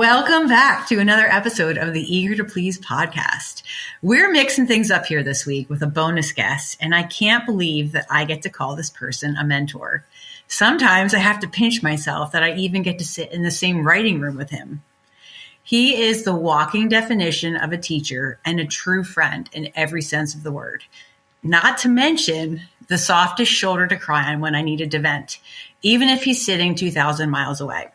Welcome back to another episode of the Eager to Please podcast. We're mixing things up here this week with a bonus guest, and I can't believe that I get to call this person a mentor. Sometimes I have to pinch myself that I even get to sit in the same writing room with him. He is the walking definition of a teacher and a true friend in every sense of the word. Not to mention the softest shoulder to cry on when I needed to vent, even if he's sitting 2,000 miles away.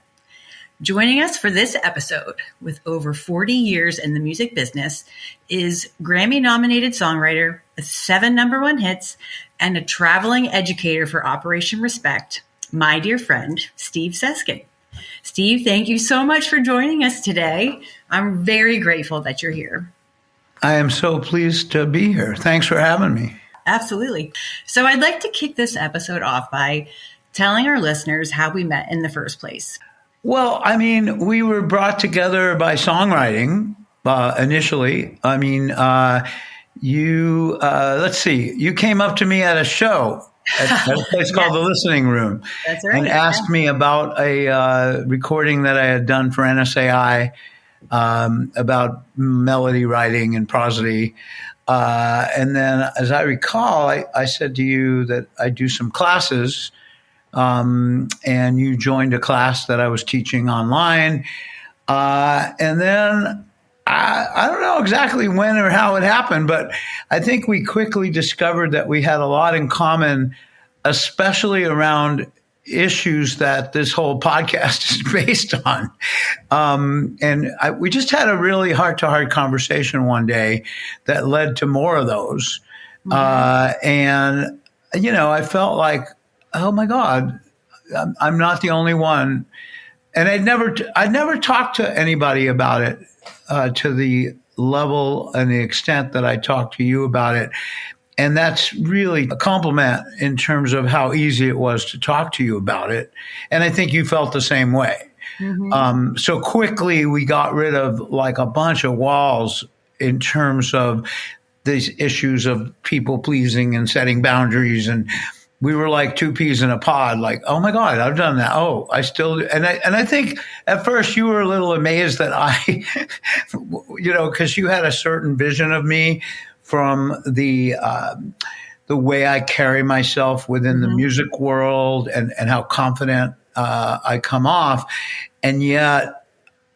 Joining us for this episode with over 40 years in the music business is Grammy-nominated songwriter with 7 number 1 hits and a traveling educator for Operation Respect, my dear friend, Steve Seskin. Steve, thank you so much for joining us today. I'm very grateful that you're here. I am so pleased to be here. Thanks for having me. Absolutely. So I'd like to kick this episode off by telling our listeners how we met in the first place. Well, I mean, we were brought together by songwriting initially. I mean, let's see, you came up to me at a show at a place called The Listening Room. That's right. And asked me about a recording that I had done for NSAI about melody writing and prosody. And then, as I recall, I said to you that I do some classes. And you joined a class that I was teaching online. And then I don't know exactly when or how it happened, but I think we quickly discovered that we had a lot in common, especially around issues that this whole podcast is based on. We just had a really heart-to-heart conversation one day that led to more of those. And, you know, I felt like, oh my God, I'm not the only one. And I'd never talked to anybody about it to the level and the extent that I talked to you about it. And that's really a compliment in terms of how easy it was to talk to you about it. And I think you felt the same way. Mm-hmm. So quickly we got rid of like a bunch of walls in terms of these issues of people pleasing and setting boundaries, and we were like 2 peas in a pod, like, oh my God, I've done that. Oh, I still do. And I think at first you were a little amazed that I, you know, because you had a certain vision of me from the way I carry myself within the music world and how confident I come off. And yet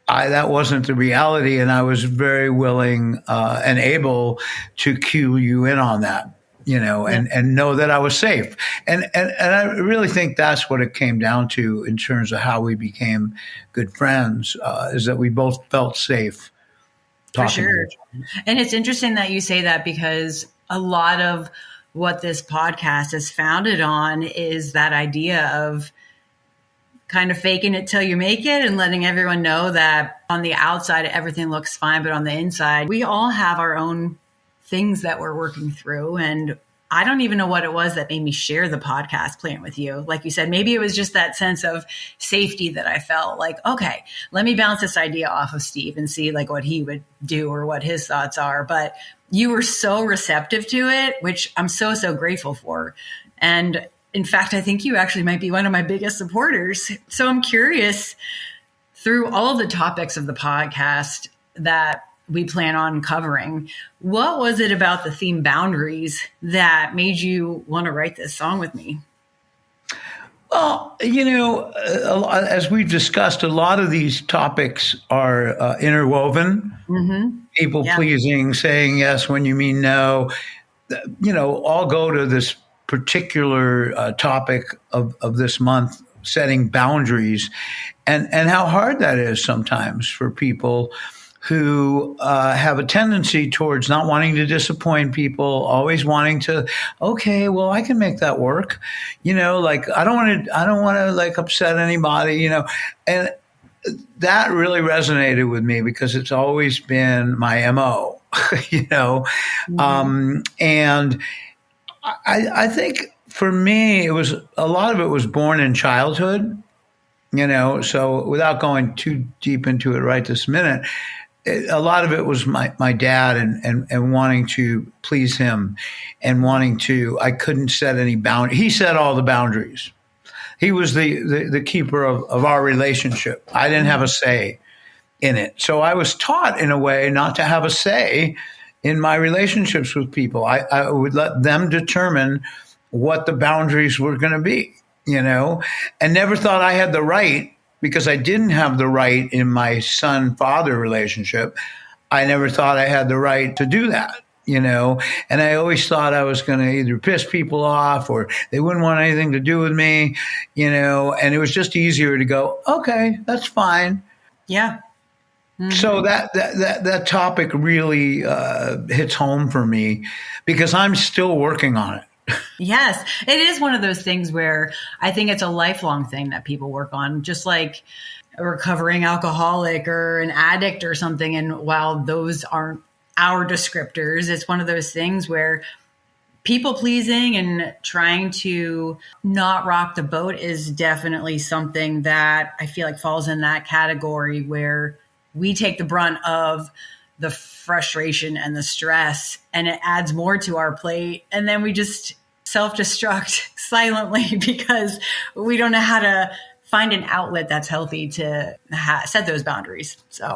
that wasn't the reality. And I was very willing and able to cue you in on that. You know, and know that I was safe. And I really think that's what it came down to in terms of how we became good friends, is that we both felt safe talking. For sure. And it's interesting that you say that, because a lot of what this podcast is founded on is that idea of kind of faking it till you make it and letting everyone know that on the outside, everything looks fine. But on the inside, we all have our own things that we're working through. And I don't even know what it was that made me share the podcast plan with you. Like you said, maybe it was just that sense of safety that I felt like, okay, let me bounce this idea off of Steve and see like what he would do or what his thoughts are. But you were so receptive to it, which I'm so grateful for. And in fact, I think you actually might be one of my biggest supporters. So I'm curious, through all of the topics of the podcast that we plan on covering, what was it about the theme boundaries that made you want to write this song with me? Well, you know, as we've discussed, a lot of these topics are interwoven. People pleasing, saying yes when you mean no, you know, all go to this particular topic of this month, setting boundaries, and how hard that is sometimes for people who have a tendency towards not wanting to disappoint people, always wanting to, okay, well, I can make that work. You know, like, I don't want to like upset anybody, you know, and that really resonated with me because it's always been my MO, you know, and I think for me, it was a lot of it was born in childhood, you know, so without going too deep into it right this minute, a lot of it was my dad and wanting to please him and I couldn't set any boundaries. He set all the boundaries. He was the keeper of our relationship. I didn't have a say. in it. So I was taught in a way not to have a say in my relationships with people. I would let them determine what the boundaries were going to be, and never thought I had the right, because I didn't have the right in my son-father relationship. I never thought I had the right to do that, and I always thought I was going to either piss people off or they wouldn't want anything to do with me, and it was just easier to go, okay, that's fine. Yeah. Mm-hmm. So that topic really hits home for me because I'm still working on it. Yes, it is one of those things where I think it's a lifelong thing that people work on, just like a recovering alcoholic or an addict or something. And while those aren't our descriptors, it's one of those things where people pleasing and trying to not rock the boat is definitely something that I feel like falls in that category where we take the brunt of the frustration and the stress, and it adds more to our plate. And then we just self-destruct silently because we don't know how to find an outlet that's healthy to set those boundaries. So,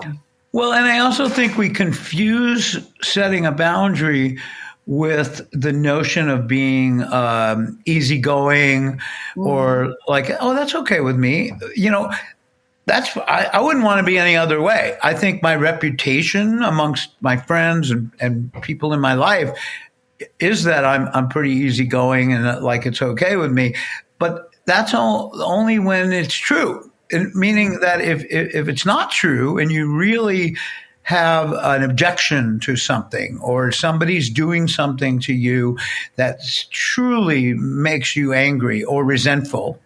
well, and I also think we confuse setting a boundary with the notion of being easygoing or like, oh, that's okay with me. I wouldn't want to be any other way. I think my reputation amongst my friends and people in my life is that I'm pretty easygoing and that, like, it's okay with me. But that's only when it's true. Meaning that if it's not true and you really have an objection to something or somebody's doing something to you that truly makes you angry or resentful,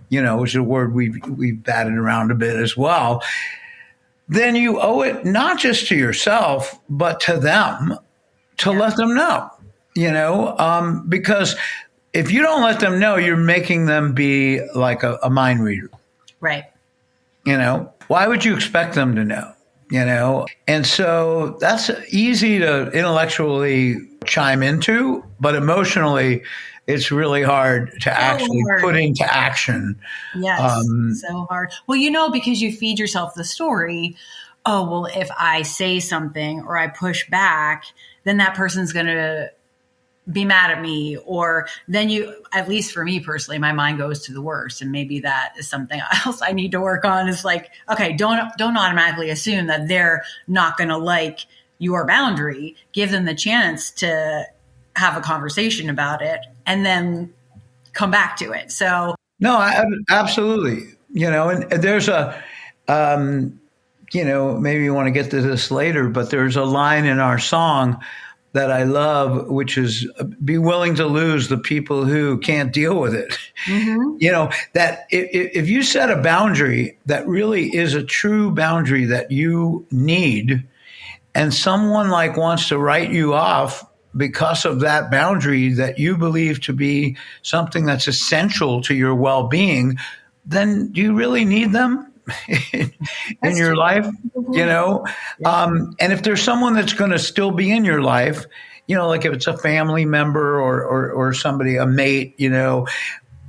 which is a word we've batted around a bit as well, then you owe it not just to yourself, but to them to let them know, because if you don't let them know, you're making them be like a mind reader. Right. Why would you expect them to know? And so that's easy to intellectually chime into, but emotionally, it's really hard to actually put into action. Yes, so hard. Well, because you feed yourself the story, oh, well, if I say something or I push back, then that person's going to be mad at me. Or then at least for me personally, my mind goes to the worst. And maybe that is something else I need to work on, is like, okay, don't automatically assume that they're not going to like your boundary. Give them the chance to have a conversation about it and then come back to it. So no, absolutely. And there's maybe you want to get to this later, but there's a line in our song that I love, which is be willing to lose the people who can't deal with it. Mm-hmm. That if you set a boundary that really is a true boundary that you need, and someone wants to write you off because of that boundary that you believe to be something that's essential to your well-being, then do you really need them in your life? And if there's someone that's going to still be in your life, like if it's a family member or somebody, a mate,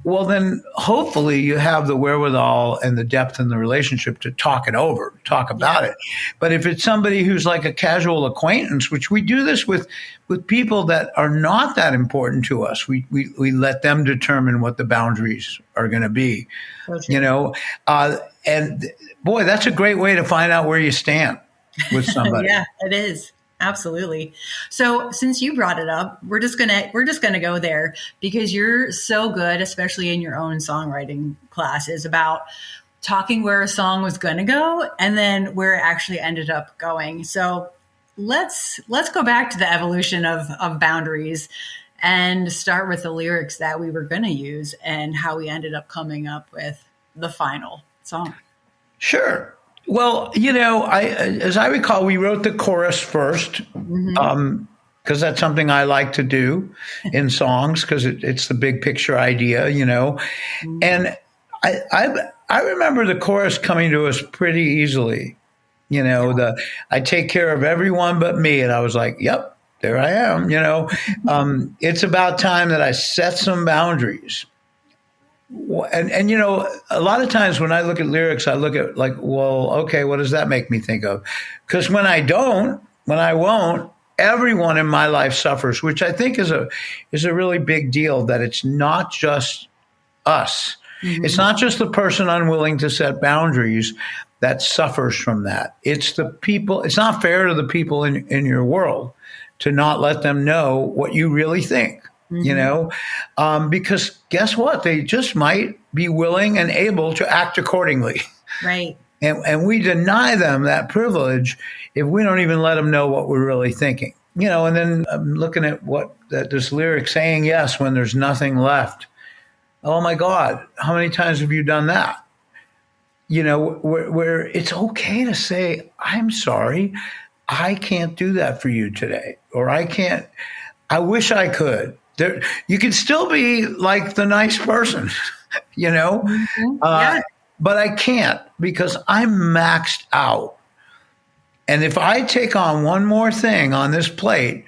well, then hopefully you have the wherewithal and the depth in the relationship to talk about it. But if it's somebody who's like a casual acquaintance, which we do this with people that are not that important to us, we let them determine what the boundaries are going to be, and boy, that's a great way to find out where you stand with somebody. Yeah, it is. Absolutely. So since you brought it up, we're just gonna go there because you're so good, especially in your own songwriting classes, about talking where a song was gonna go and then where it actually ended up going. So let's go back to the evolution of boundaries and start with the lyrics that we were gonna use and how we ended up coming up with the final song. Sure. Well, as I recall, we wrote the chorus first because that's something I like to do in songs because it's the big picture idea, And I remember the chorus coming to us pretty easily. I take care of everyone but me, and I was like, yep, there I am. It's about time that I set some boundaries. And a lot of times when I look at lyrics, I look at like, well, okay, what does that make me think of? Because when I won't, everyone in my life suffers, which I think is a really big deal. That it's not just us. Mm-hmm. It's not just the person unwilling to set boundaries that suffers from that. It's the people. It's not fair to the people in your world to not let them know what you really think. Because guess what? They just might be willing and able to act accordingly. Right. And we deny them that privilege if we don't even let them know what we're really thinking. And then I'm looking at this lyric saying yes when there's nothing left. Oh my God, how many times have you done that? Where it's okay to say, I'm sorry, I can't do that for you today. Or I wish I could. You can still be like the nice person, Mm-hmm. Yeah. But I can't because I'm maxed out. And if I take on one more thing on this plate,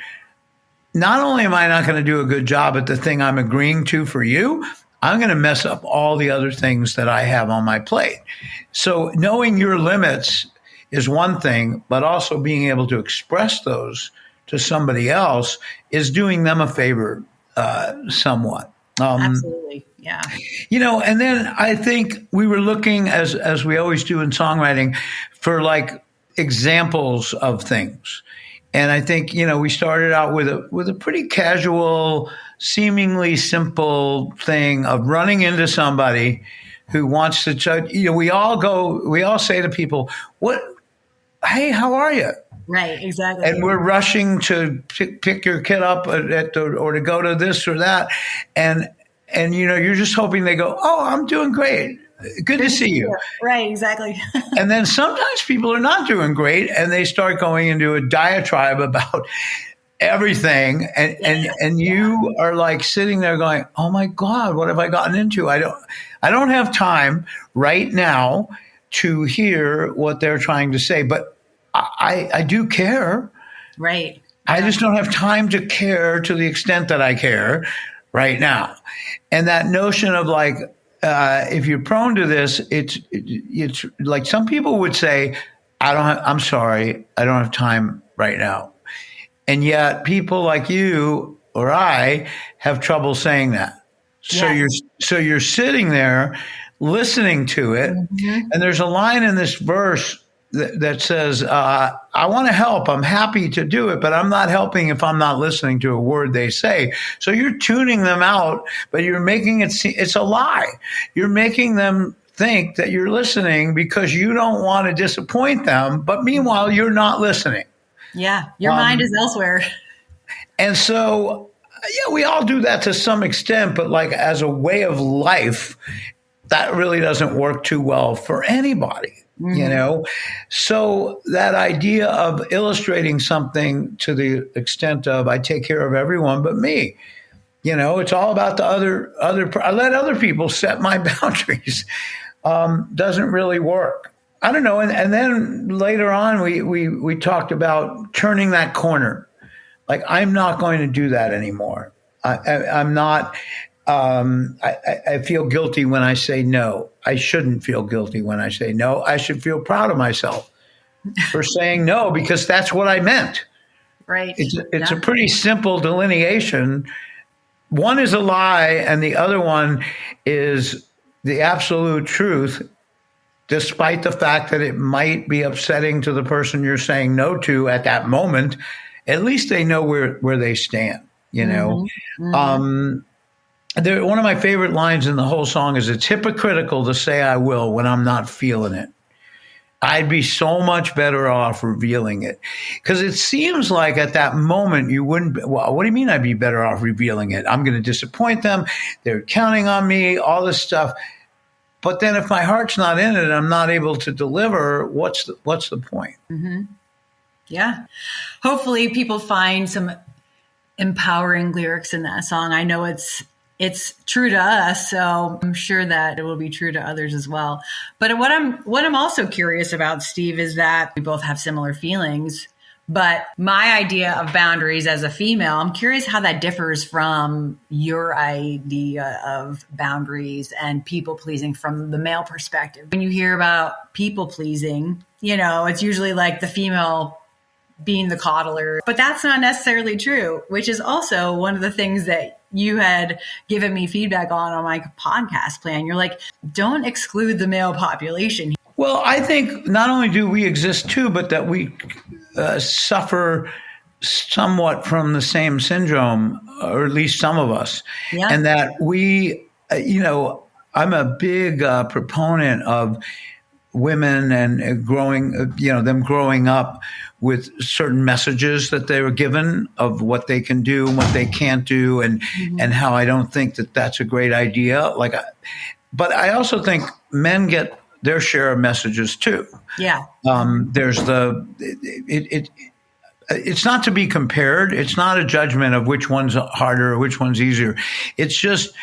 not only am I not going to do a good job at the thing I'm agreeing to for you, I'm going to mess up all the other things that I have on my plate. So knowing your limits is one thing, but also being able to express those to somebody else is doing them a favor somewhat. Absolutely. Yeah. And then I think we were looking, as we always do in songwriting, for like examples of things. And I think, we started out with a pretty casual, seemingly simple thing of running into somebody who wants to judge. We all say to people, hey, how are you? Right, exactly. And we're rushing to pick your kid up or to go to this or that. And you're just hoping they go, oh, I'm doing great. Good to see you. Right, exactly. And then sometimes people are not doing great and they start going into a diatribe about everything. And you are like sitting there going, oh my God, what have I gotten into? I don't have time right now to hear what they're trying to say, but I do care. Right. I just don't have time to care to the extent that I care right now. And that notion of like, if you're prone to this, it's like some people would say, I'm sorry, I don't have time right now. And yet people like you or I have trouble saying that. So you're sitting there listening to it. Mm-hmm. And there's a line in this verse that says, I want to help. I'm happy to do it, but I'm not helping if I'm not listening to a word they say. So you're tuning them out, but you're making it's a lie. You're making them think that you're listening because you don't want to disappoint them. But meanwhile, you're not listening. Yeah. Your mind is elsewhere. And so, we all do that to some extent, but like as a way of life, that really doesn't work too well for anybody. Mm-hmm. So that idea of illustrating something to the extent of I take care of everyone but me, it's all about the other. I let other people set my boundaries. Doesn't really work. I don't know. And then later on, we talked about turning that corner. Like I'm not going to do that anymore. I'm not. I feel guilty when I say no. I shouldn't feel guilty when I say no. I should feel proud of myself for saying no because that's what I meant. Right. It's a pretty simple delineation. One is a lie and the other one is the absolute truth, despite the fact that it might be upsetting to the person you're saying no to at that moment. At least they know where they stand, Mm-hmm. One of my favorite lines in the whole song is, it's hypocritical to say I will when I'm not feeling it. I'd be so much better off revealing it. Because it seems like at that moment you wouldn't, well, what do you mean I'd be better off revealing it? I'm going to disappoint them. They're counting on me, all this stuff. But then if my heart's not in it, I'm not able to deliver, what's the point? Mm-hmm. Yeah. Hopefully people find some empowering lyrics in that song. I know it's true to us, so I'm sure that it will be true to others as well. But what I'm also curious about, Steve, is that we both have similar feelings, But my idea of boundaries as a female, I'm curious how that differs from your idea of boundaries and people pleasing from the male perspective. When you hear about people pleasing, it's usually like the female being the coddler, but that's not necessarily true, which is also one of the things that you had given me feedback on my podcast plan. You're like, don't exclude the male population. Well, I think not only do we exist too, but that we suffer somewhat from the same syndrome, or at least some of us. Yeah. And that we, I'm a big proponent of women and them growing up with certain messages that they were given of what they can do and what they can't do, and how I don't think that that's a great idea. But I also think men get their share of messages too. Yeah. There's it's not to be compared. It's not a judgment of which one's harder or which one's easier. It's just,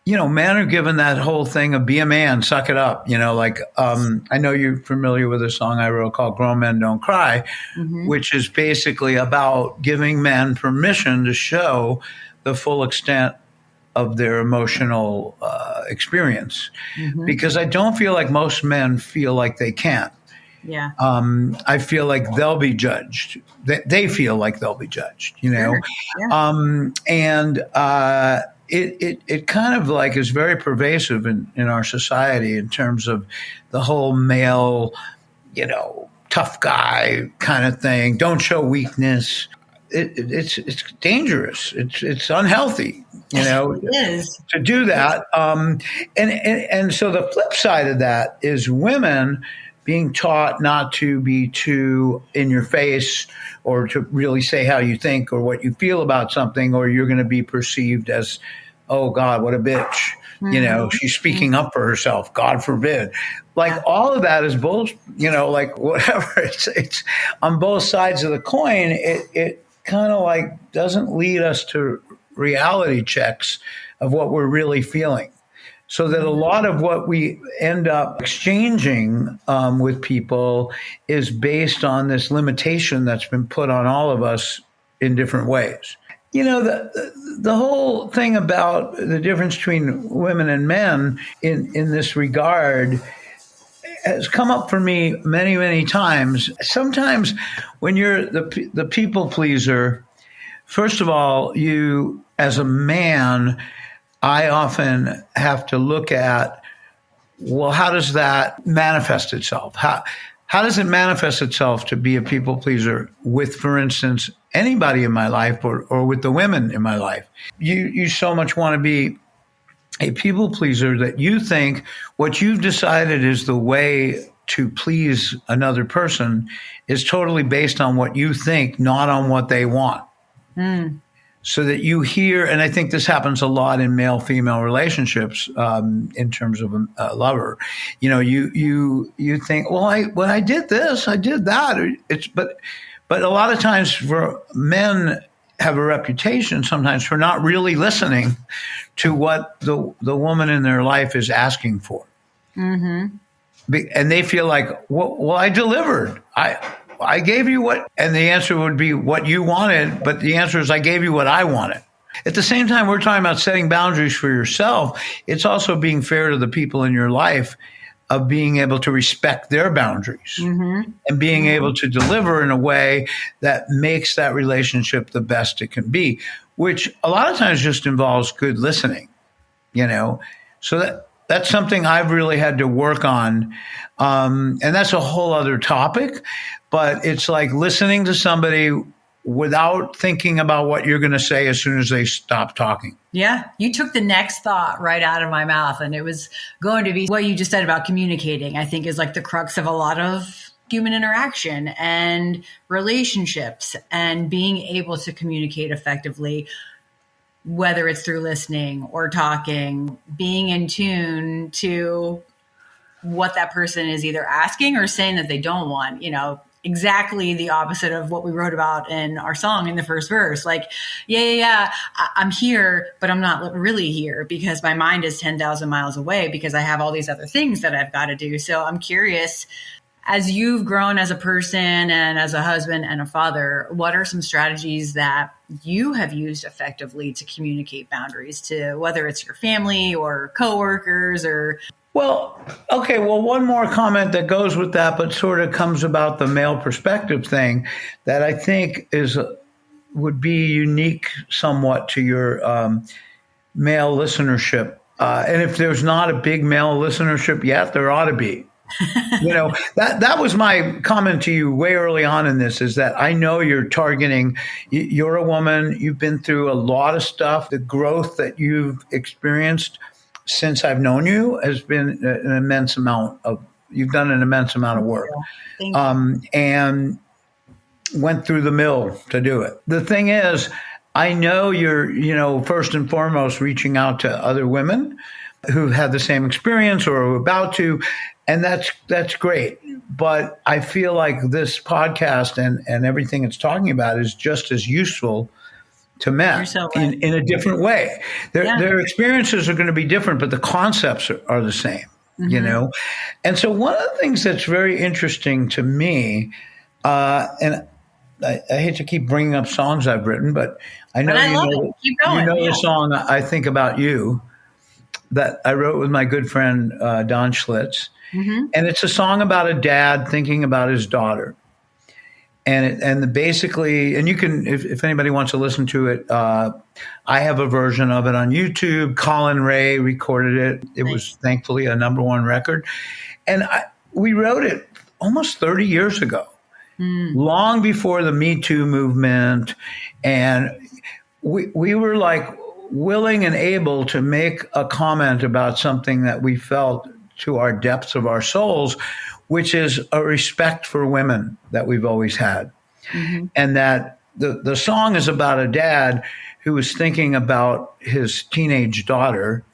men are given that whole thing of be a man, suck it up. I know you're familiar with a song I wrote called Grown Men Don't Cry, which is basically about giving men permission to show the full extent of their emotional experience, because I don't feel like most men feel like they can. Yeah. I feel like they'll be judged. They feel like they'll be judged, Sure. Yeah. It kind of like is very pervasive in our society in terms of the whole male, tough guy kind of thing. Don't show weakness. It's dangerous. It's unhealthy, It is. to do that. And so the flip side of that is women being taught not to be too in your face, or to really say how you think or what you feel about something, or you're going to be perceived as, oh God, what a bitch. She's speaking up for herself. God forbid. All of that is bullshit, whatever. It's on both sides of the coin. It kind of doesn't lead us to reality checks of what we're really feeling. So that a lot of what we end up exchanging with people is based on this limitation that's been put on all of us in different ways. The whole thing about the difference between women and men in this regard has come up for me many, many times. Sometimes when you're the people pleaser, first of all, you, as a man, I often have to look at, well, how does that manifest itself? How does it manifest itself to be a people pleaser with, for instance, anybody in my life, or with the women in my life? You so much want to be a people pleaser that you think what you've decided is the way to please another person is totally based on what you think, not on what they want. So that you hear, and I think this happens a lot in male-female relationships, in terms of a lover. You think, well, I did this, I did that. But a lot of times, for men have a reputation sometimes for not really listening to what the woman in their life is asking for, and they feel like, well, I delivered. I gave you what, and the answer would be what you wanted, but the answer is I gave you what I wanted. At the same time, we're talking about setting boundaries for yourself. It's also being fair to the people in your life, of being able to respect their boundaries and being able to deliver in a way that makes that relationship the best it can be, which a lot of times just involves good listening, So that's something I've really had to work on. And that's a whole other topic. But it's like listening to somebody without thinking about what you're going to say as soon as they stop talking. Yeah, you took the next thought right out of my mouth, and it was going to be what you just said about communicating. I think is like the crux of a lot of human interaction and relationships, and being able to communicate effectively, whether it's through listening or talking, being in tune to what that person is either asking or saying that they don't want, exactly the opposite of what we wrote about in our song in the first verse. Like, I'm here, but I'm not really here because my mind is 10,000 miles away because I have all these other things that I've got to do. So I'm curious, as you've grown as a person and as a husband and a father, what are some strategies that you have used effectively to communicate boundaries to whether it's your family or coworkers or? Well, okay. Well, one more comment that goes with that, but sort of comes about the male perspective thing that I think would be unique somewhat to your male listenership. And if there's not a big male listenership yet, there ought to be. That was my comment to you way early on in this, is that I know you're targeting, you're a woman, you've been through a lot of stuff. The growth that you've experienced since I've known you has been an immense amount you've done an immense amount of work. Thank you. And went through the mill to do it. The thing is, I know you're, first and foremost reaching out to other women who've had the same experience or are about to, and that's great. But I feel like this podcast and everything it's talking about is just as useful to men in a different way. Their experiences are going to be different, but the concepts are the same, And so one of the things that's very interesting to me, and I hate to keep bringing up songs I've written, but I know the song I Think About You that I wrote with my good friend Don Schlitz. Mm-hmm. And it's a song about a dad thinking about his daughter. And basically, and you can, if anybody wants to listen to it, I have a version of it on YouTube. Colin Ray recorded it. It was thankfully a #1 record. And we wrote it almost 30 years ago, long before the Me Too movement. And we were like willing and able to make a comment about something that we felt to our depths of our souls, which is a respect for women that we've always had. Mm-hmm. And that the song is about a dad who is thinking about his teenage daughter,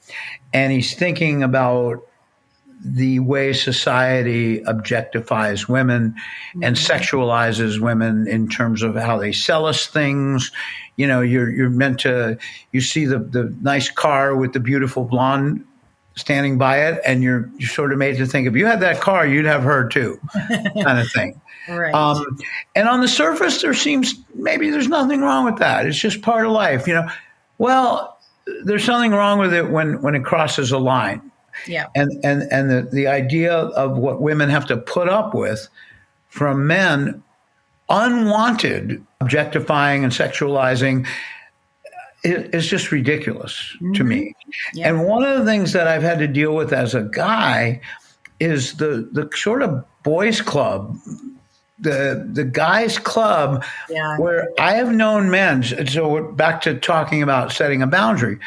and he's thinking about the way society objectifies women and sexualizes women in terms of how they sell us things. You're meant to, you see the nice car with the beautiful blonde standing by it, and you're sort of made to think if you had that car, you'd have her too, kind of thing. Right. And on the surface, maybe there's nothing wrong with that. It's just part of life, Well, there's something wrong with it when it crosses a line. Yeah. And the idea of what women have to put up with from men, unwanted, objectifying and sexualizing, is just ridiculous to me. Yeah. And one of the things that I've had to deal with as a guy is the sort of boys club, the guys club, where I have known men. So back to talking about setting a boundary,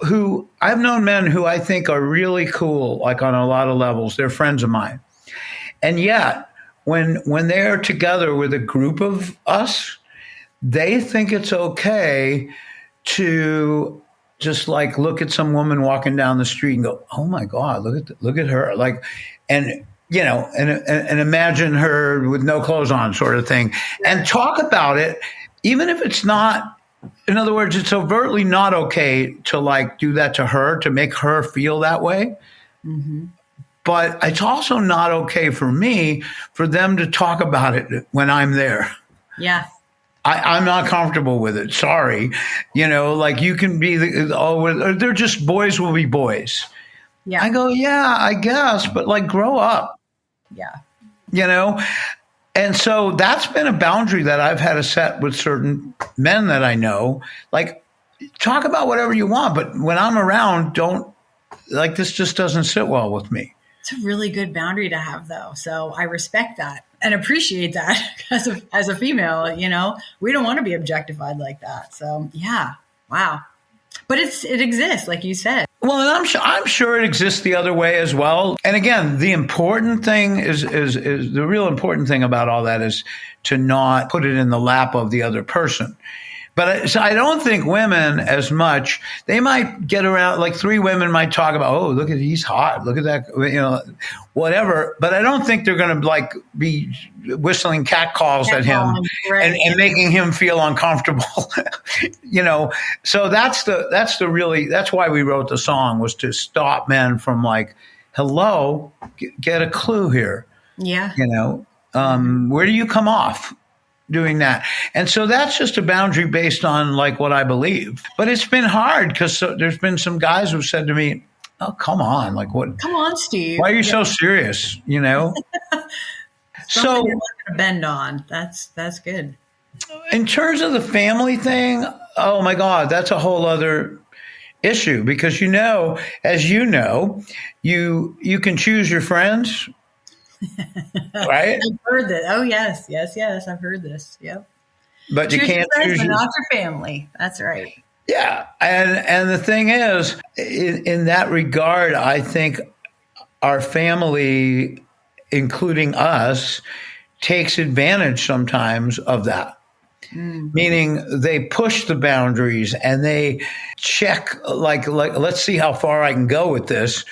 who I've known men who I think are really cool, like on a lot of levels. They're friends of mine. And yet when they're together with a group of us, they think it's okay to just like look at some woman walking down the street and go, "Oh my God, look at her!" Like, and imagine her with no clothes on, sort of thing, and talk about it, even if it's not. In other words, it's overtly not okay to like do that to her, to make her feel that way. Mm-hmm. But it's also not okay for me for them to talk about it when I'm there. Yeah. I'm not comfortable with it. Sorry. Like you can be, they're just boys will be boys. Yeah. I go, yeah, I guess, but like grow up. Yeah. And so that's been a boundary that I've had to set with certain men that I know. Like, talk about whatever you want, but when I'm around, this just doesn't sit well with me. It's a really good boundary to have, though. So I respect that and appreciate that as a female. We don't want to be objectified like that. So yeah, wow. But it exists, like you said. Well, and I'm sure it exists the other way as well. And again, the important thing is the real important thing about all that is to not put it in the lap of the other person. But I don't think women as much, they might get around, like 3 women might talk about, "Oh, look at, he's hot. Look at that," whatever. But I don't think they're going to like be whistling cat calls at him and making him feel uncomfortable, So that's why we wrote the song, was to stop men from like, hello, get a clue here. Yeah. Where do you come off doing that? And so that's just a boundary based on like what I believe. But it's been hard because there's been some guys who've said to me, "Oh, come on. Like what? Come on, Steve. Why are you so serious?" Something So you're not going to bend on. That's good. in terms of the family thing, oh my God, that's a whole other issue because as you can choose your friends, right? I've heard that. Oh yes, yes. I've heard this. Yep. But you Choose your can't friends, choose but your not your family. That's right. yeah. And the thing is, in that regard, I think our family, including us, takes advantage sometimes of that. Meaning they push the boundaries and they check like let's see how far I can go with this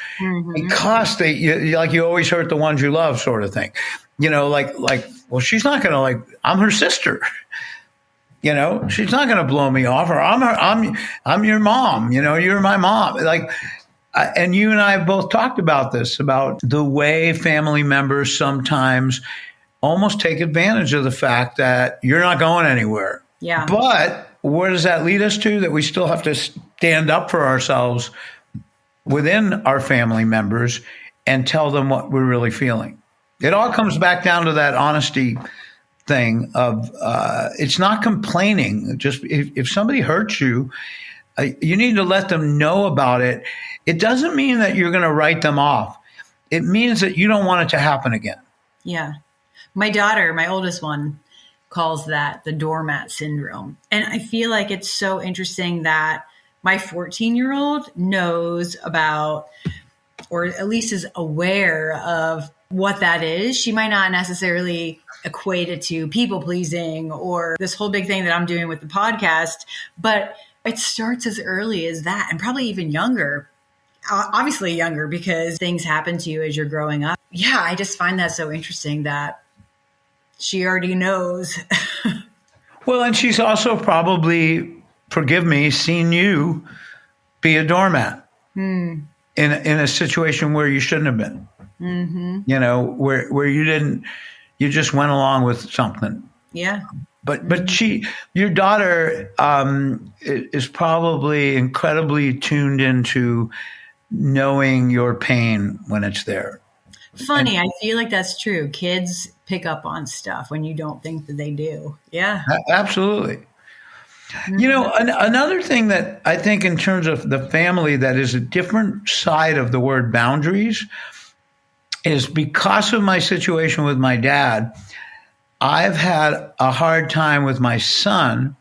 because you always hurt the ones you love sort of thing. Well, she's not going to I'm her sister. She's not going to blow me off, or I'm your mom. You're my mom. And you and I have both talked about this, about the way family members sometimes almost take advantage of the fact that you're not going anywhere. Yeah. But where does that lead us to? That we still have to stand up for ourselves within our family members and tell them what we're really feeling. It all comes back down to that honesty thing of it's not complaining. Just if somebody hurts you, you need to let them know about it. It doesn't mean that you're going to write them off. It means that you don't want it to happen again. Yeah. My daughter, my oldest one, calls that the doormat syndrome. And I feel like it's so interesting that my 14-year-old knows about, or at least is aware of what that is. She might not necessarily equate it to people pleasing or this whole big thing that I'm doing with the podcast, but it starts as early as that, and probably even younger. Obviously younger, because things happen to you as you're growing up. Yeah, I just find that so interesting that she already knows. Well, and she's also probably, forgive me, seen you be a doormat in a situation where you shouldn't have been. Where you just went along with something. Yeah. But your daughter is probably incredibly tuned into knowing your pain when it's there. Funny, I feel like that's true. Kids pick up on stuff when you don't think that they do. Yeah. Absolutely. Another thing that I think in terms of the family that is a different side of the word boundaries is because of my situation with my dad, I've had a hard time with my son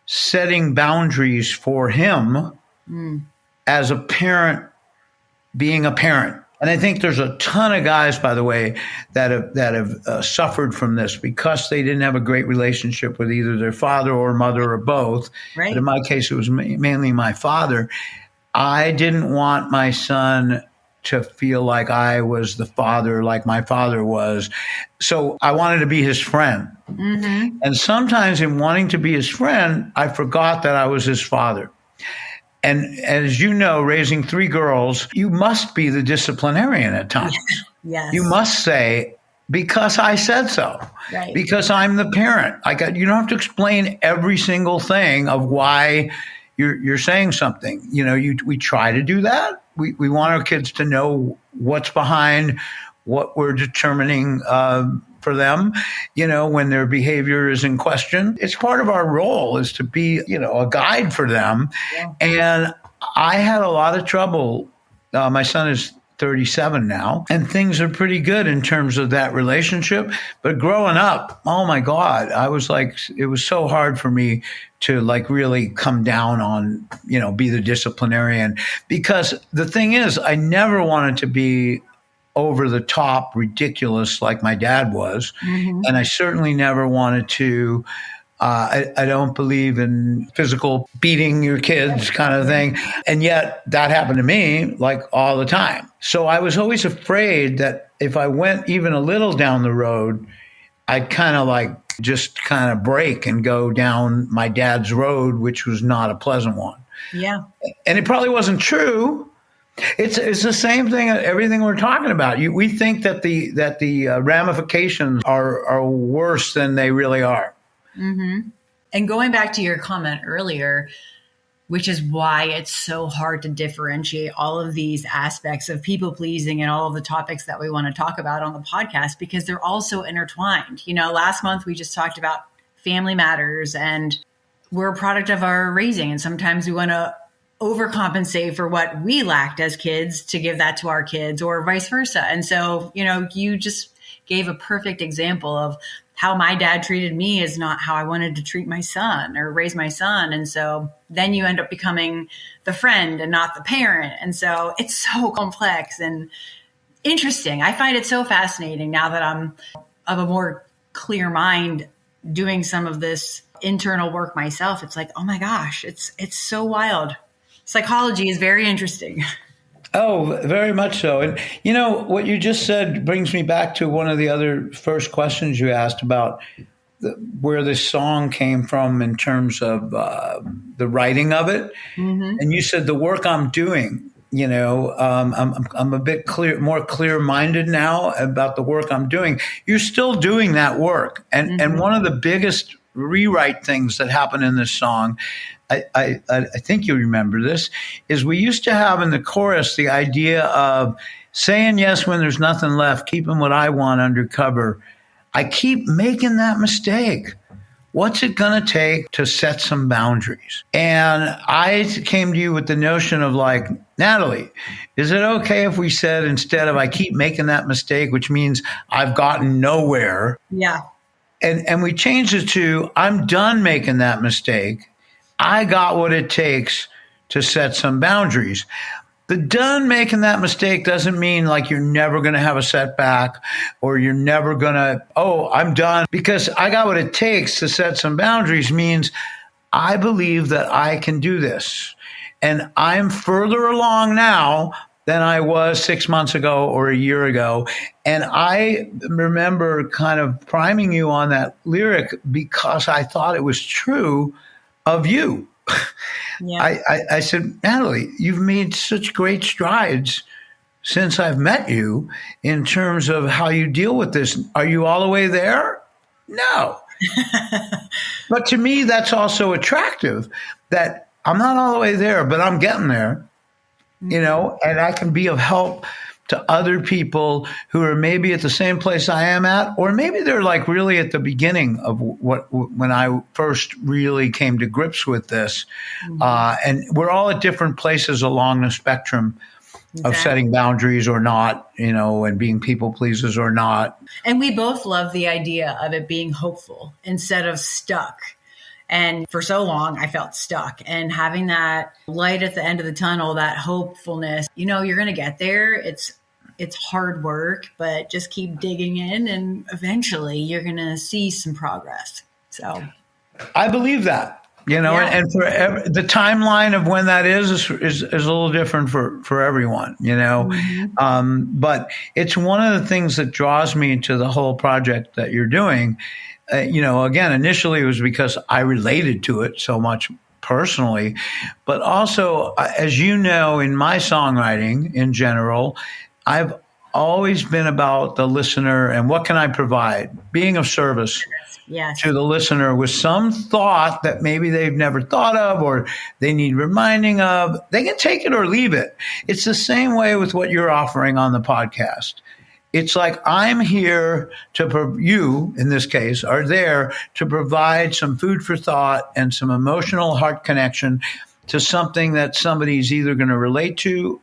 setting boundaries for him as a parent, being a parent. And I think there's a ton of guys, by the way, that have suffered from this because they didn't have a great relationship with either their father or mother or both. Right. But in my case, it was mainly my father. I didn't want my son to feel like I was the father, like my father was. So I wanted to be his friend. And sometimes in wanting to be his friend, I forgot that I was his father. And as you know, raising 3 girls, you must be the disciplinarian at times. Yes. You must say, because I said so, right. Because I'm the parent. You don't have to explain every single thing of why you're saying something. We try to do that. We want our kids to know what's behind what we're determining for them, when their behavior is in question. It's part of our role is to be, a guide for them. Yeah. And I had a lot of trouble. My son is 37 now, and things are pretty good in terms of that relationship. But growing up, oh my God, it was so hard for me to really come down on, be the disciplinarian, because the thing is, I never wanted to be over the top ridiculous like my dad was. And I certainly never wanted to, I don't believe in physical beating your kids kind of thing. And yet that happened to me all the time. So I was always afraid that if I went even a little down the road, I'd kind of break and go down my dad's road, which was not a pleasant one. Yeah. And it probably wasn't true, It's the same thing. Everything we're talking about. We think that the ramifications are worse than they really are. Mm-hmm. And going back to your comment earlier, which is why it's so hard to differentiate all of these aspects of people pleasing and all of the topics that we want to talk about on the podcast, because they're all so intertwined. Last month we just talked about family matters, and we're a product of our raising. And sometimes we want to overcompensate for what we lacked as kids to give that to our kids, or vice versa. And so, you just gave a perfect example of how my dad treated me is not how I wanted to treat my son or raise my son. And so then you end up becoming the friend and not the parent. And so it's so complex and interesting. I find it so fascinating now that I'm of a more clear mind doing some of this internal work myself. It's like, oh my gosh, it's so wild. Psychology is very interesting. Oh, very much so. And what you just said brings me back to one of the other first questions you asked about where this song came from in terms of the writing of it. Mm-hmm. And you said the work I'm doing. I'm a bit more clear-minded now about the work I'm doing. You're still doing that work, and one of the biggest rewrite things that happen in this song, I think you remember this, is we used to have in the chorus the idea of saying yes when there's nothing left, keeping what I want undercover. I keep making that mistake. What's it going to take to set some boundaries? And I came to you with the notion of like, Natalie, is it okay if we said instead of I keep making that mistake, which means I've gotten nowhere. Yeah. And we changed it to I'm done making that mistake. I got what it takes to set some boundaries. The done making that mistake doesn't mean like you're never going to have a setback or you're never going to, I'm done. Because I got what it takes to set some boundaries means I believe that I can do this. And I'm further along now than I was 6 months ago or a year ago. And I remember kind of priming you on that lyric because I thought it was true of you. Yeah. I said, Natalie, you've made such great strides since I've met you in terms of how you deal with this. Are you all the way there? No. But to me, that's also attractive that I'm not all the way there, but I'm getting there, and I can be of help to other people who are maybe at the same place I am at, or maybe they're like really at the beginning of when I first really came to grips with this. And we're all at different places along the spectrum of setting boundaries or not, and being people pleasers or not. And we both love the idea of it being hopeful instead of stuck. And for so long, I felt stuck. And having that light at the end of the tunnel, that hopefulness, you're going to get there. It's hard work, but just keep digging in, and eventually you're going to see some progress. So I believe that, and for the timeline of when that is a little different for everyone, but it's one of the things that draws me to the whole project that you're doing. Again, initially it was because I related to it so much personally, but also, as you know, in my songwriting in general, I've always been about the listener and what can I provide, being of service to the listener with some thought that maybe they've never thought of or they need reminding of. They can take it or leave it. It's the same way with what you're offering on the podcast. It's like I'm here you, in this case, are there to provide some food for thought and some emotional heart connection to something that somebody's either going to relate to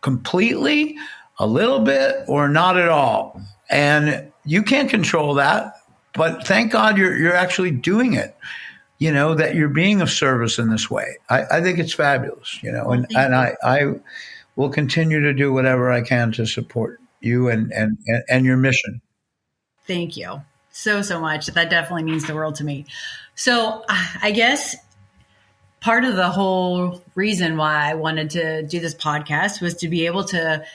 completely, a little bit, or not at all. And you can't control that, but thank God you're actually doing it, that you're being of service in this way. I think it's fabulous, and I will continue to do whatever I can to support you and your mission. Thank you so much. That definitely means the world to me. So I guess part of the whole reason why I wanted to do this podcast was to be able to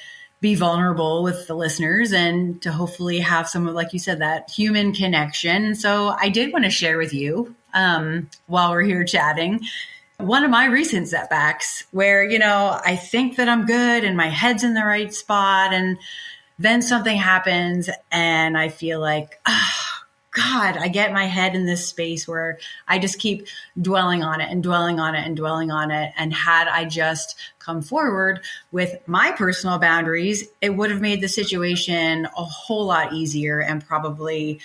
be vulnerable with the listeners and to hopefully have some of, like you said, that human connection. So I did want to share with you while we're here chatting one of my recent setbacks where, I think that I'm good and my head's in the right spot. And then something happens and I feel like, oh, God, I get my head in this space where I just keep dwelling on it and dwelling on it and dwelling on it. And had I just come forward with my personal boundaries, it would have made the situation a whole lot easier and probably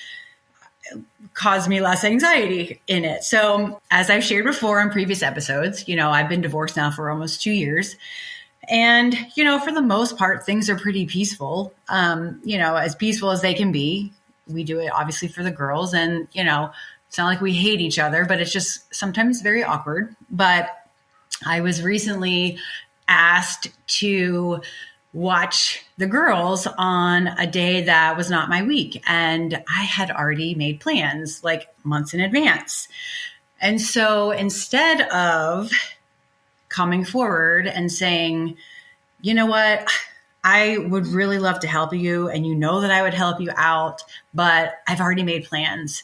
caused me less anxiety in it. So as I've shared before in previous episodes, I've been divorced now for almost 2 years. And, for the most part, things are pretty peaceful, as peaceful as they can be. We do it obviously for the girls and, it's not like we hate each other, but it's just sometimes very awkward. But I was recently asked to watch the girls on a day that was not my week. And I had already made plans like months in advance. And so instead of coming forward and saying, you know what, I would really love to help you. And that I would help you out, but I've already made plans.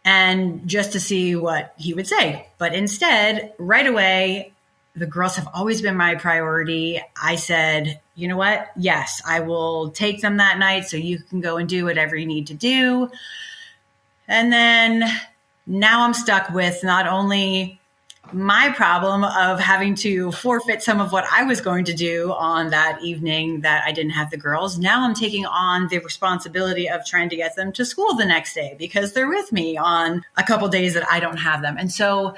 And just to see what he would say. But instead, right away, the girls have always been my priority. I said, you know what? Yes, I will take them that night so you can go and do whatever you need to do. And then now I'm stuck with not only my problem of having to forfeit some of what I was going to do on that evening that I didn't have the girls. Now I'm taking on the responsibility of trying to get them to school the next day because they're with me on a couple days that I don't have them. And so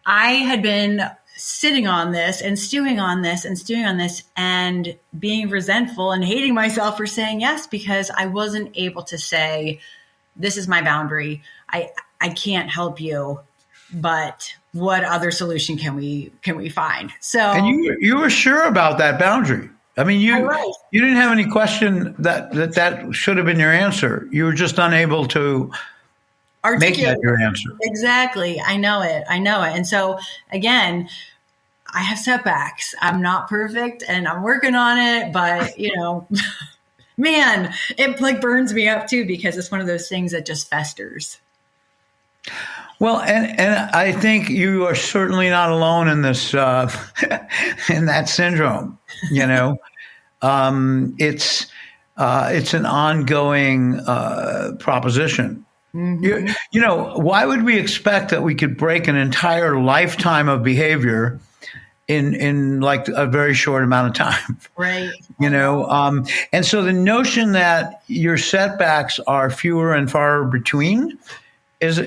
I had been sitting on this and stewing on this and being resentful and hating myself for saying yes, because I wasn't able to say, this is my boundary. I can't help you, but what other solution can we find? So, and you were sure about that boundary. I mean, you didn't have any question that should have been your answer. You were just unable to make that your answer. Exactly. I know it. And so again, I have setbacks. I'm not perfect and I'm working on it, but man, it like burns me up too, because it's one of those things that just festers. Well, and I think you are certainly not alone in this in that syndrome. It's an ongoing proposition. Mm-hmm. Why would we expect that we could break an entire lifetime of behavior in like a very short amount of time? Right. And so the notion that your setbacks are fewer and far between is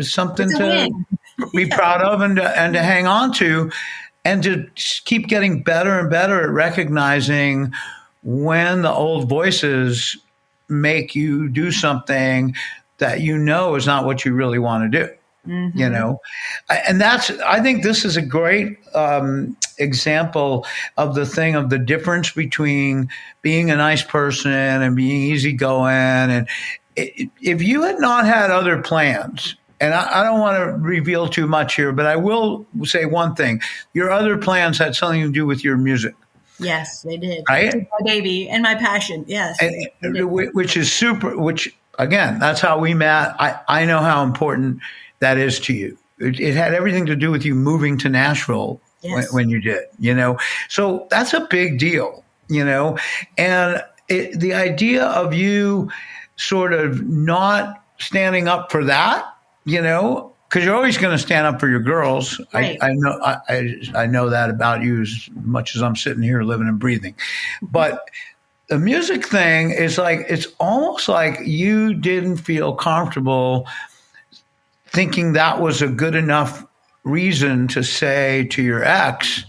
something to be proud of and to hang on to, and to keep getting better and better at recognizing when the old voices make you do something that is not what you really want to do. Mm-hmm. And I think this is a great example of the difference between being a nice person and being easygoing. And if you had not had other plans, and I don't want to reveal too much here, but I will say one thing: your other plans had something to do with your music. Yes, they did. Right? My baby and my passion. Yes, which is super. Which again, that's how we met. I know how important that is to you. It had everything to do with you moving to Nashville when you did. So that's a big deal. And the idea of you sort of not standing up for that, because you're always going to stand up for your girls. Right. I know that about you as much as I'm sitting here living and breathing. But the music thing is like, it's almost like you didn't feel comfortable thinking that was a good enough reason to say to your ex,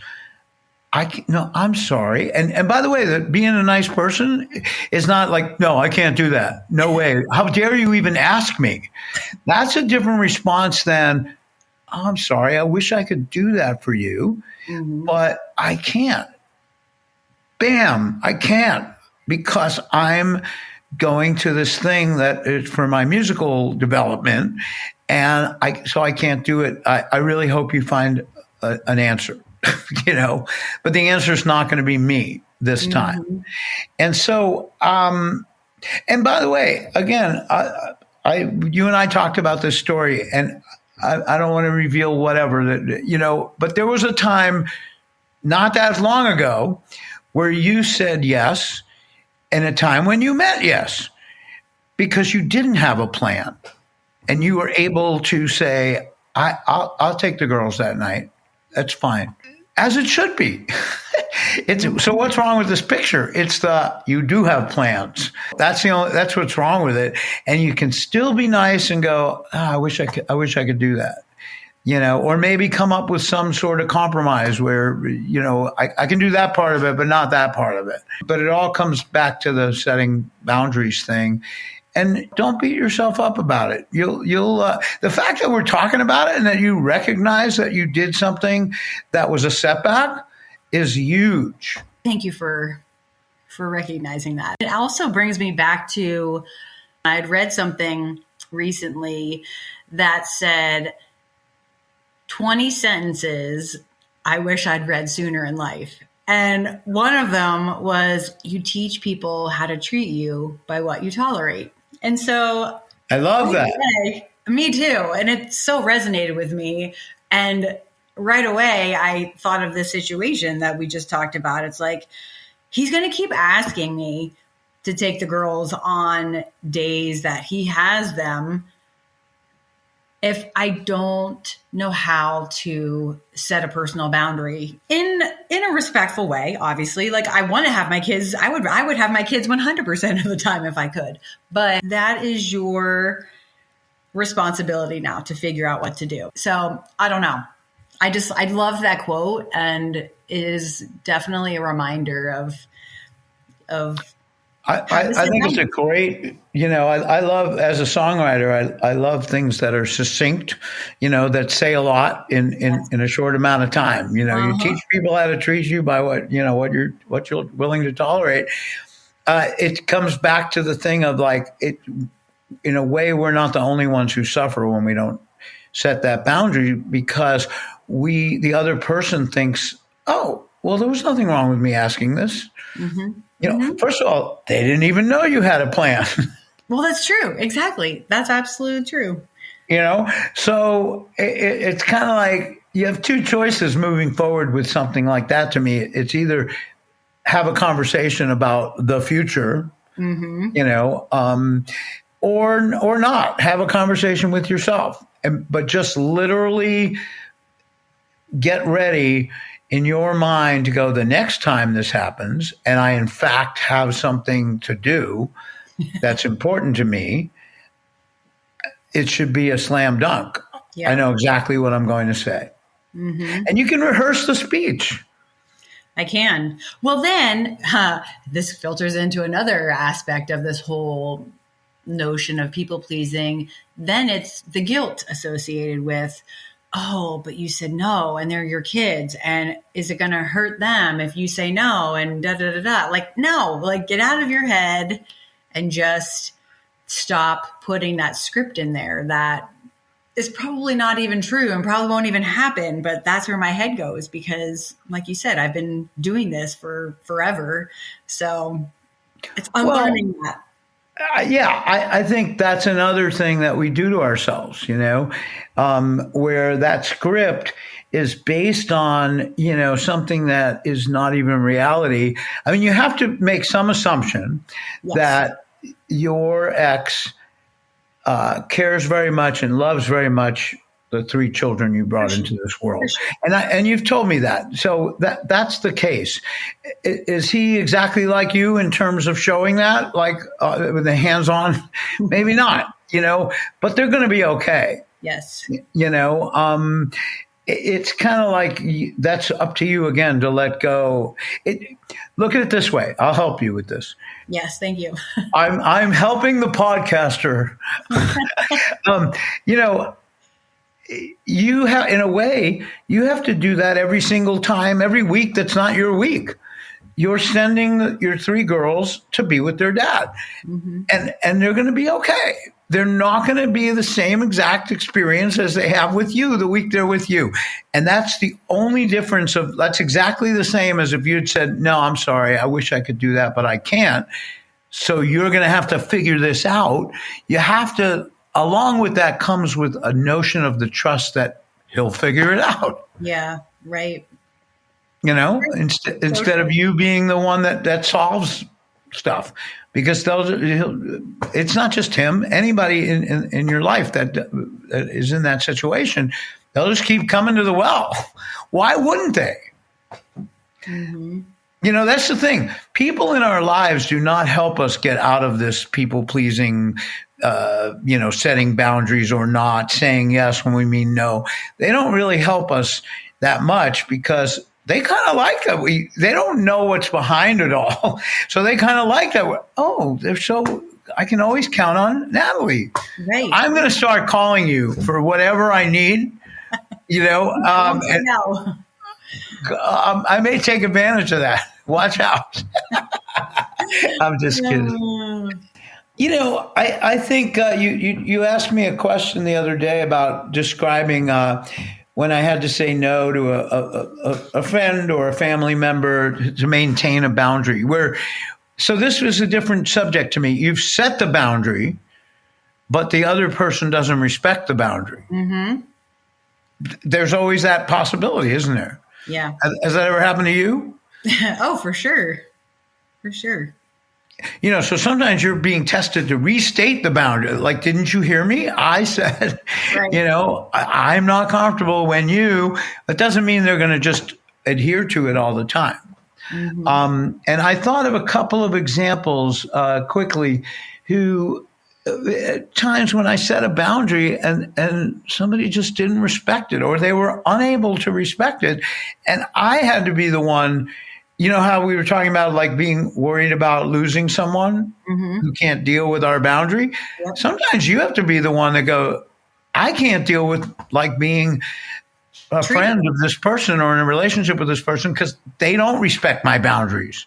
I'm sorry. And by the way, that being a nice person is not like, no, I can't do that. No way. How dare you even ask me? That's a different response than, I'm sorry. I wish I could do that for you, but I can't. Bam, I can't, because I'm going to this thing that is for my musical development, and so I can't do it. I really hope you find an answer. But the answer is not going to be me this time. Mm-hmm. And so, and by the way, again, you and I talked about this story, and I don't want to reveal whatever that, but there was a time not that long ago where you said yes, and a time when you meant yes, because you didn't have a plan, and you were able to say, I'll take the girls that night. That's fine, as it should be. So what's wrong with this picture? It's you do have plans. That's what's wrong with it. And you can still be nice and go, I wish I could do that. Or maybe come up with some sort of compromise where, I can do that part of it, but not that part of it. But it all comes back to the setting boundaries thing. And don't beat yourself up about it. The fact that we're talking about it and that you recognize that you did something that was a setback is huge. Thank you for recognizing that. It also brings me back to, I had read something recently that said 20 sentences I wish I'd read sooner in life. And one of them was, you teach people how to treat you by what you tolerate. And so I love that. Me too. And it so resonated with me. And right away, I thought of this situation that we just talked about. It's like, he's going to keep asking me to take the girls on days that he has them if I don't know how to set a personal boundary in a respectful way. Obviously, like, I want to have my kids. I would have my kids 100% of the time if I could. But that is your responsibility now to figure out what to do. So I don't know. I love that quote, and it is definitely a reminder of. I think it's a great, I love, as a songwriter, I love things that are succinct, that say a lot in a short amount of time. You teach people how to treat you by what you're willing to tolerate. It comes back to the thing of, like, it, in a way, we're not the only ones who suffer when we don't set that boundary, because the other person thinks, oh, well, there was nothing wrong with me asking this. Mm-hmm. First of all, they didn't even know you had a plan. Well, that's true. Exactly. That's absolutely true. So it's kind of like you have two choices moving forward with something like that. To me, it's either have a conversation about the future, or not have a conversation with yourself, but just literally get ready in your mind to go, the next time this happens, and I in fact have something to do that's important to me, it should be a slam dunk. Yeah. I know exactly what I'm going to say. Mm-hmm. And you can rehearse the speech. I can. Well, then this filters into another aspect of this whole notion of people pleasing. Then it's the guilt associated with, oh, but you said no, and they're your kids, and is it going to hurt them if you say no, and da da da da. Like, no, like, get out of your head and just stop putting that script in there that is probably not even true and probably won't even happen. But that's where my head goes, because, like you said, I've been doing this for forever. So it's unlearning that. I think that's another thing that we do to ourselves, where that script is based on, something that is not even reality. I mean, you have to make some assumption that your ex cares very much and loves very much the 3 children you brought into this world. And you've told me that. So that's the case. Is he exactly like you in terms of showing that, like with the hands-on? Maybe not, but they're going to be okay. Yes. It's kind of like, that's up to you again to let go. Look at it this way. I'll help you with this. Yes, thank you. I'm helping the podcaster. You have, in a way, you have to do that every single time, every week that's not your week. You're sending your 3 girls to be with their dad, and they're going to be okay. They're not going to be the same exact experience as they have with you the week they're with you. And that's the only difference. That's exactly the same as if you'd said, no, I'm sorry, I wish I could do that, but I can't. So you're going to have to figure this out. You have to along with that comes with a notion of the trust that he'll figure it out. Yeah. Right. Instead of you being the one that solves stuff, because it's not just him. Anybody in your life that is in that situation, they'll just keep coming to the well. Why wouldn't they? Mm-hmm. That's the thing. People in our lives do not help us get out of this people pleasing, setting boundaries or not, saying yes when we mean no. They don't really help us that much because they kind of like that. They don't know what's behind it all. So they kind of like that. Oh, I can always count on Natalie. Right. I'm going to start calling you for whatever I need, I may take advantage of that. Watch out. I'm just kidding. I think you asked me a question the other day about describing when I had to say no to a friend or a family member to maintain a boundary. So this was a different subject to me. You've set the boundary, but the other person doesn't respect the boundary. Mm-hmm. There's always that possibility, isn't there? Yeah. Has that ever happened to you? Oh, for sure. For sure. So sometimes you're being tested to restate the boundary. Like, didn't you hear me? I said, right. I'm not comfortable when it doesn't mean they're going to just adhere to it all the time. Mm-hmm. And I thought of a couple of examples quickly who times when I set a boundary and somebody just didn't respect it, or they were unable to respect it. And I had to be the one. How we were talking about like being worried about losing someone mm-hmm. who can't deal with our boundary. Yep. Sometimes you have to be the one that go, I can't deal with like being a friend of this person or in a relationship with this person because they don't respect my boundaries,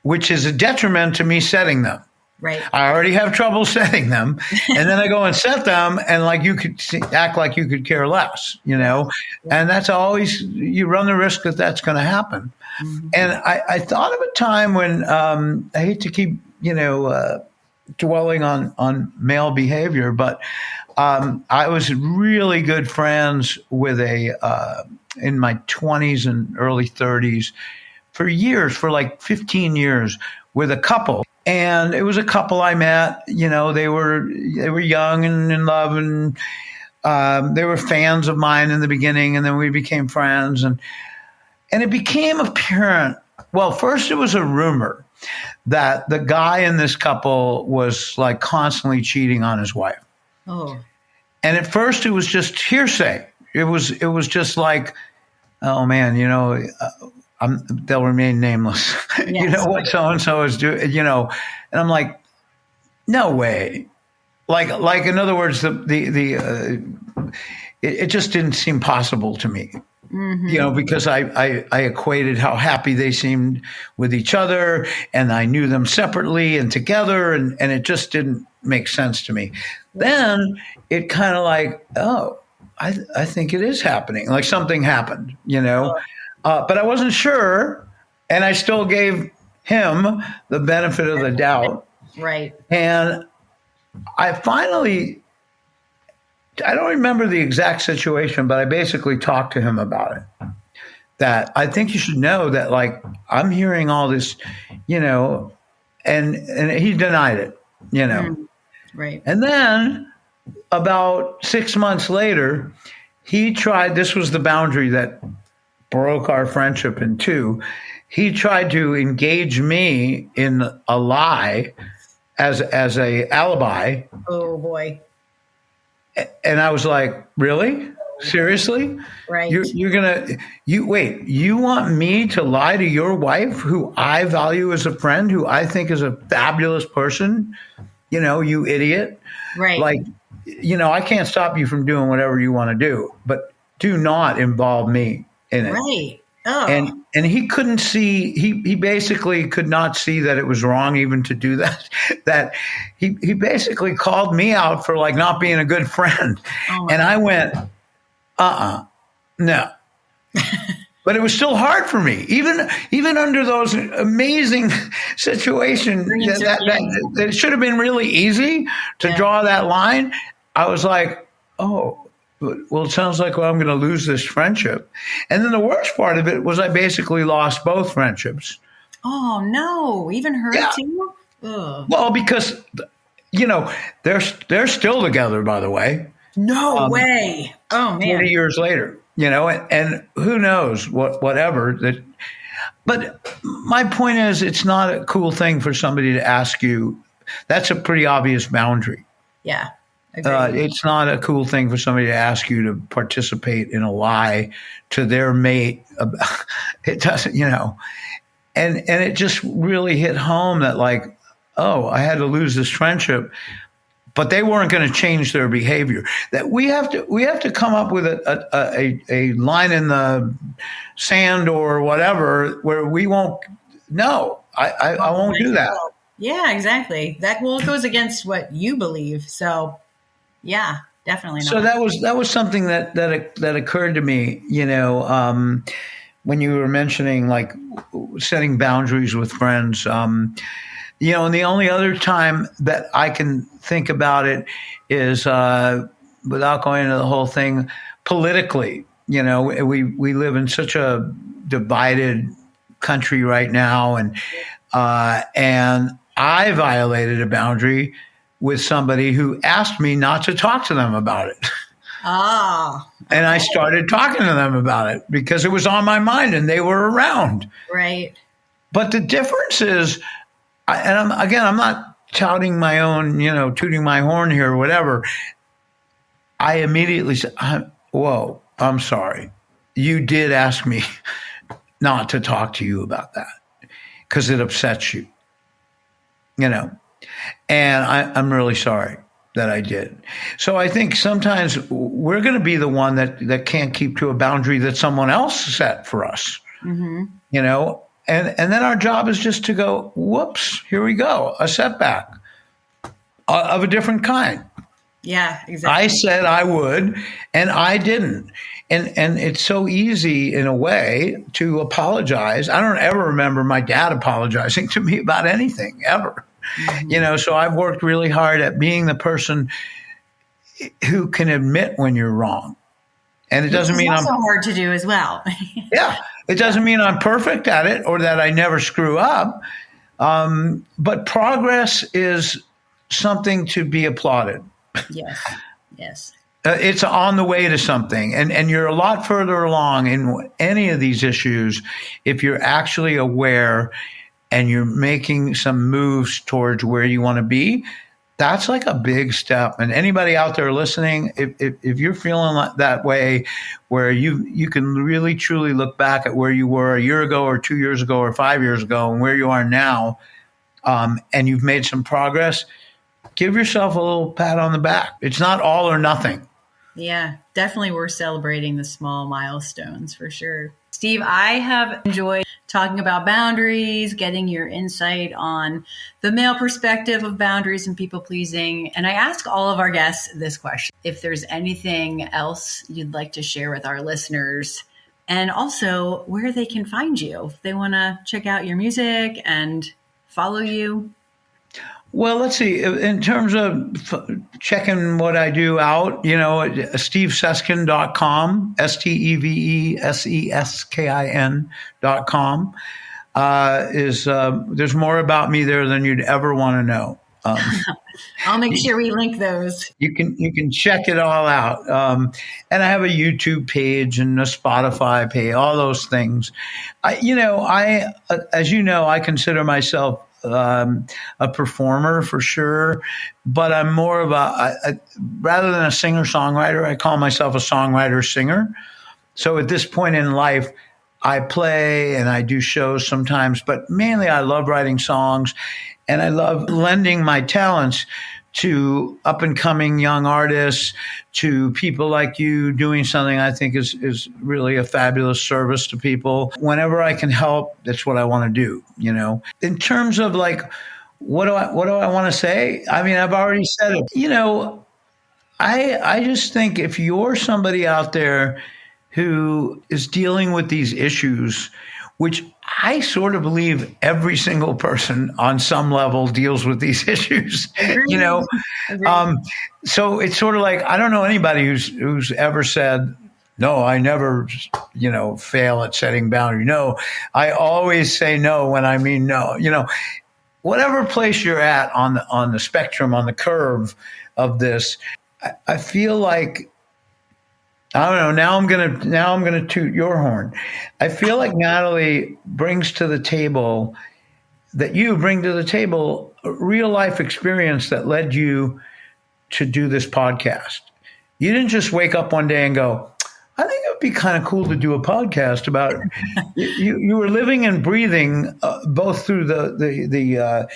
which is a detriment to me setting them. Right. I already have trouble setting them. And then I go and set them and like you could act like you could care less, and that's always, you run the risk that that's going to happen. Mm-hmm. And I thought of a time when I hate to keep, dwelling on male behavior, but I was really good friends with in my 20s and early 30s for years, for like 15 years, with a couple. And it was a couple I met, they were young and in love, and they were fans of mine in the beginning, and then we became friends, and it became apparent. Well, first it was a rumor that the guy in this couple was like constantly cheating on his wife. Oh. And at first it was just hearsay. It was just like, oh man, they'll remain nameless. Yes. What so-and-so is doing, and I'm like, no way. Like in other words, it just didn't seem possible to me. Mm-hmm. Because I equated how happy they seemed with each other, and I knew them separately and together, and it just didn't make sense to me. Then it kind of like, oh, I think it is happening. Like something happened, but I wasn't sure, and I still gave him the benefit of the doubt. Right. And I don't remember the exact situation, but I basically talked to him about it. That I think you should know that, like, I'm hearing all this, and he denied it, Right. And then about 6 months later, he tried, this was the boundary that broke our friendship in two. He tried to engage me in a lie as a alibi. Oh boy. And I was like, really? Seriously? Right. You want me to lie to your wife, who I value as a friend, who I think is a fabulous person? You idiot. Right. Like, I can't stop you from doing whatever you want to do, but do not involve me in it. Right. Oh. And he couldn't see, he basically could not see that it was wrong even to do that. That he basically called me out for like not being a good friend. Oh, and I went, no. But it was still hard for me, even under those amazing situations. That it should have been really easy to draw that line. I was like, oh, well, it sounds like I'm going to lose this friendship. And then the worst part of it was I basically lost both friendships. Oh no, even her Yeah. too? Ugh. Well, because, they're still together, by the way. No way. Oh 40 man. years later, and who knows whatever that. But my point is, it's not a cool thing for somebody to ask you. That's a pretty obvious boundary. Yeah. Agreed. It's not a cool thing for somebody to ask you to participate in a lie to their mate. It doesn't, and it just really hit home that, like, oh, I had to lose this friendship, but they weren't going to change their behavior. That we have to come up with a line in the sand or whatever where we won't. No, I won't do that. Yeah, exactly. It goes against what you believe. So, yeah, definitely not. So that was something that occurred to me. When you were mentioning, like, setting boundaries with friends. And the only other time that I can think about it is, without going into the whole thing, politically. We live in such a divided country right now, and I violated a boundary with somebody who asked me not to talk to them about it. Ah. Okay. And I started talking to them about it because it was on my mind and they were around. Right. But the difference is, I'm not touting my own, tooting my horn here or whatever. I immediately said, whoa, I'm sorry. You did ask me not to talk to you about that because it upsets you, and I'm really sorry that I did. So I think sometimes we're going to be the one that can't keep to a boundary that someone else set for us, and then our job is just to go, whoops, here we go, a setback of a different kind. Yeah, exactly. I said I would, and I didn't. And it's so easy in a way to apologize. I don't ever remember my dad apologizing to me about anything ever. Mm-hmm. So I've worked really hard at being the person who can admit when you're wrong. And it doesn't mean it's also hard to do as well. Yeah. It doesn't mean I'm perfect at it or that I never screw up. But progress is something to be applauded. Yes. It's on the way to something. And you're a lot further along in any of these issues if you're actually aware and you're making some moves towards where you want to be. That's like a big step. And anybody out there listening, if you're feeling that way, where you can really truly look back at where you were a year ago or 2 years ago or 5 years ago and where you are now, and you've made some progress, give yourself a little pat on the back. It's not all or nothing. Yeah, definitely worth celebrating the small milestones for sure. Steve, I have enjoyed talking about boundaries, getting your insight on the male perspective of boundaries and people pleasing. And I ask all of our guests this question: if there's anything else you'd like to share with our listeners, and also where they can find you if they want to check out your music and follow you. Well, let's see. In terms of checking what I do out, steveseskin.com, STEVESESKIN.com there's more about me there than you'd ever want to know. I'll make sure we link those. You can check it all out. And I have a YouTube page and a Spotify page, all those things. As you know, I consider myself a performer for sure, but I'm more of rather than a singer-songwriter, I call myself a songwriter-singer. So at this point in life, I play and I do shows sometimes, but mainly I love writing songs and I love lending my talents to up-and-coming young artists, to people like you doing something I think is really a fabulous service to people. Whenever I can help, that's what I want to do, In terms of like, what do I want to say? I mean, I've already said it. I just think if you're somebody out there who is dealing with these issues, which I sort of believe every single person on some level deals with these issues, you know? Agreed. So it's sort of like, I don't know anybody who's ever said, no, I never, fail at setting boundary. No, I always say no when I mean no. Whatever place you're at on the spectrum, on the curve of this, I feel like, I don't know. Now I'm gonna toot your horn. I feel like Natalie brings to the table that you bring to the table a real life experience that led you to do this podcast. You didn't just wake up one day and go, I think it would be kind of cool to do a podcast about. You were living and breathing both through the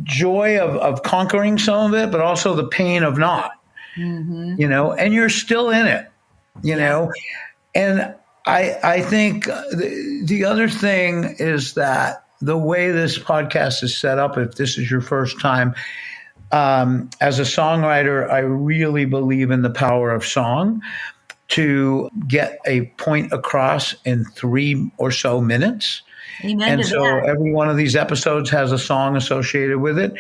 joy of conquering some of it, but also the pain of not. And you're still in it. And I think the other thing is that the way this podcast is set up, if this is your first time, as a songwriter, I really believe in the power of song to get a point across in 3 or so minutes. Amen and to so that. every one of these episodes has a song associated with it.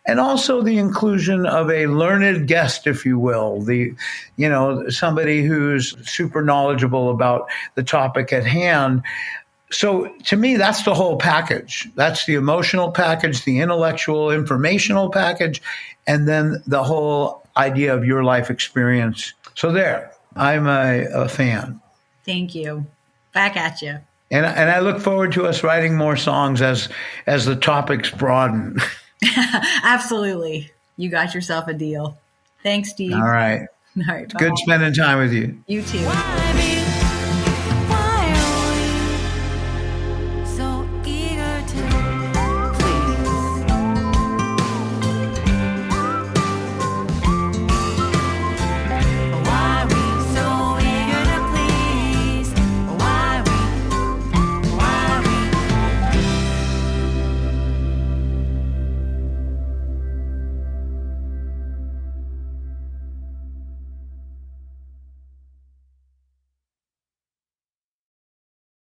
And also the inclusion of a learned guest, if you will, somebody who's super knowledgeable about the topic at hand. So to me, that's the whole package. That's the emotional package, the intellectual, informational package, and then the whole idea of your life experience. So there, I'm a fan. Thank you. Back at you. And I look forward to us writing more songs as the topics broaden. Absolutely. You got yourself a deal. Thanks, Steve. All right. All right. Good spending time with you. You too.